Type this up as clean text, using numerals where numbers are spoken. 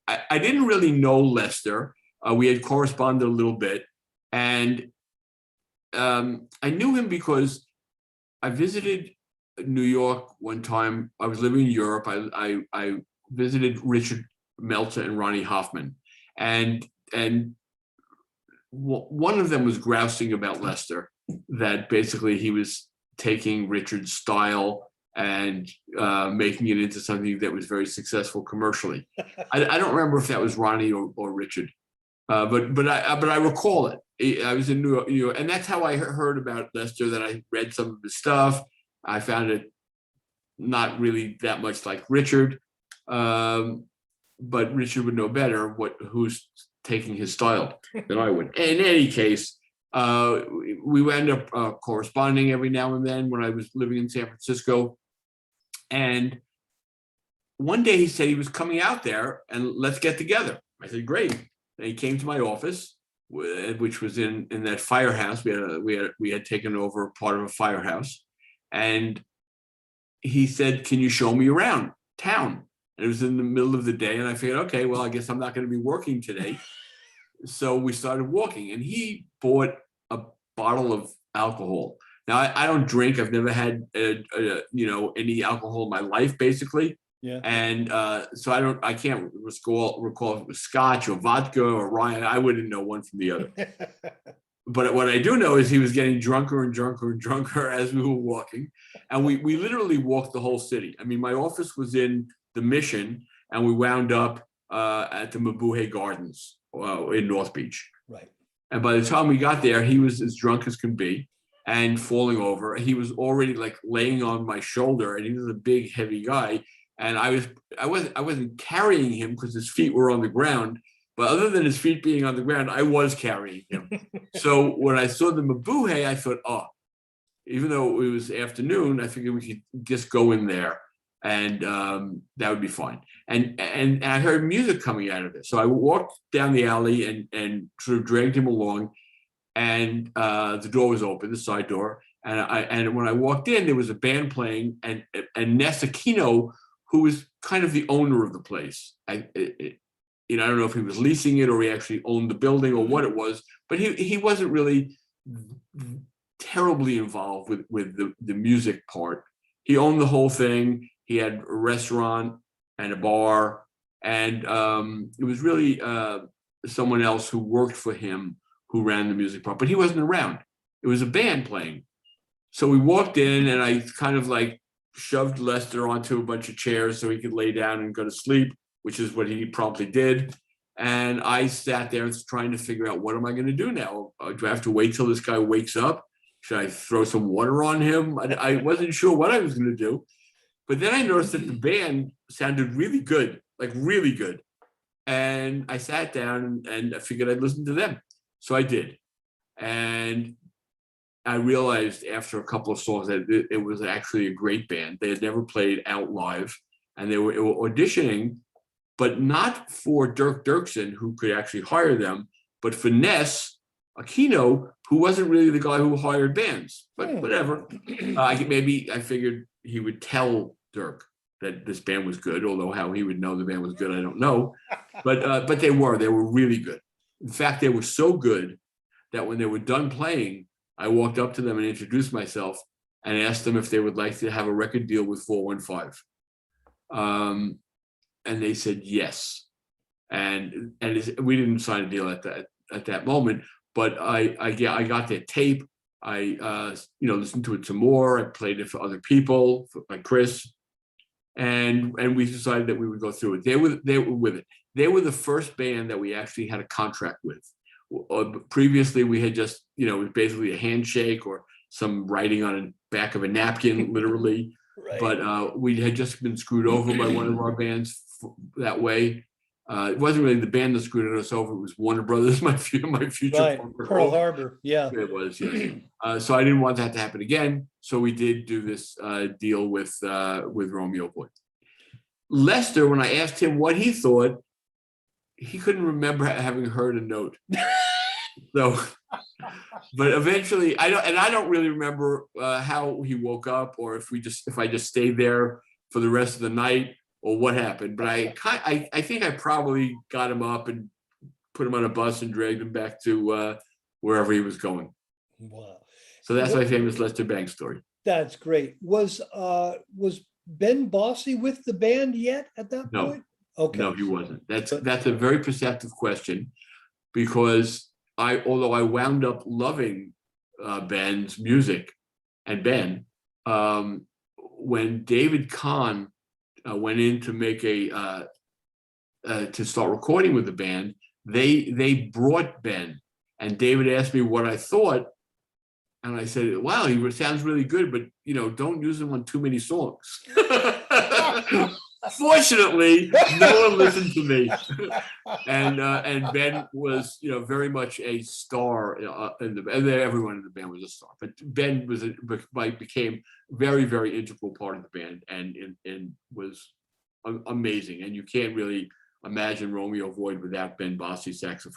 I didn't really know Lester. We had corresponded a little bit, and I knew him because I visited New York one time. I was living in Europe. I visited Richard Meltzer and Ronnie Hoffman, and one of them was grousing about Lester, that basically he was taking Richard's style and making it into something that was very successful commercially. I don't remember if that was Ronnie or Richard, but I recall it. I was in New York, and that's how I heard about Lester. That I read some of his stuff. I found it not really that much like Richard, but Richard would know better who's taking his style than I would. In any case, we wound up corresponding every now and then when I was living in San Francisco. And one day he said he was coming out there and let's get together. I said, great. And he came to my office, which was in that firehouse. We had taken over part of a firehouse. And he said, can you show me around town? And it was in the middle of the day. And I figured, okay, well, I guess I'm not going to be working today. So we started walking, and he bought a bottle of alcohol. Now I don't drink. I've never had any alcohol in my life, basically. Yeah. And so I can't recall if it was scotch or vodka or Ryan. I wouldn't know one from the other. But what I do know is he was getting drunker and drunker and drunker as we were walking, and we literally walked the whole city. I mean, my office was in the Mission, and we wound up at the Mabuhay Gardens in North Beach. Right. And by the time we got there, he was as drunk as can be and falling over. He was already like laying on my shoulder, and he was a big, heavy guy. And I wasn't carrying him because his feet were on the ground. But other than his feet being on the ground, I was carrying him. So when I saw the Mabuhay, I thought, oh, even though it was afternoon, I figured we could just go in there, and that would be fine. And I heard music coming out of it. So I walked down the alley and sort of dragged him along, and the door was open, the side door. And when I walked in, there was a band playing, and Ness Aquino, who was kind of the owner of the place. I don't know if he was leasing it or he actually owned the building or what it was, but he wasn't really terribly involved with the music part. He owned the whole thing. He had a restaurant and a bar, and it was really someone else who worked for him who ran the music part, but he wasn't around. It was a band playing. So we walked in, and I kind of like shoved Lester onto a bunch of chairs so he could lay down and go to sleep, which is what he promptly did. And I sat there trying to figure out, what am I going to do now? Do I have to wait till this guy wakes up? Should I throw some water on him? I wasn't sure what I was going to do. But then I noticed that the band sounded really good, like really good. And I sat down and I figured I'd listen to them. So I did. And I realized after a couple of songs that it was actually a great band. They had never played out live, and they were auditioning, but not for Dirk Dirksen, who could actually hire them, but for Ness Aquino, who wasn't really the guy who hired bands, but whatever. I figured he would tell Dirk that this band was good, although how he would know the band was good, I don't know. But they were really good. In fact, they were so good that when they were done playing, I walked up to them and introduced myself and asked them if they would like to have a record deal with 415. And they said yes. And we didn't sign a deal at that moment, but I got their tape. I listened to it some more. I played it for other people, like Chris, and we decided that we would go through it. They were with it. They were the first band that we actually had a contract with. Previously, we had just, it was basically a handshake or some writing on the back of a napkin, literally. Right. But we had just been screwed over by one of our bands that way. It wasn't really the band that screwed us over. It was Warner Brothers, my future right. Pearl Harbor. Yeah, it was. Yes. So I didn't want that to happen again. So we did do this deal with Romeo Boy. Lester, when I asked him what he thought, he couldn't remember having heard a note. So, but eventually, I don't really remember how he woke up, or if I just stayed there for the rest of the night. or what happened, but I think I probably got him up and put him on a bus and dragged him back to wherever he was going. Wow. So that's my famous Lester Bangs story. That's great. Was Ben Bossy with the band yet at that No. point? Okay. No, he wasn't. That's a very perceptive question, because although I wound up loving Ben's music and Ben, when David Kahn went in to make to start recording with the band, they brought Ben, and David asked me what I thought, and I said, "Wow, he sounds really good, but don't use him on too many songs." Fortunately, no one listened to me, and Ben was very much a star in the, and everyone in the band was a star, but Ben became very, very integral part of the band, and was amazing, and you can't really imagine Romeo Void without Ben Bossy saxophone.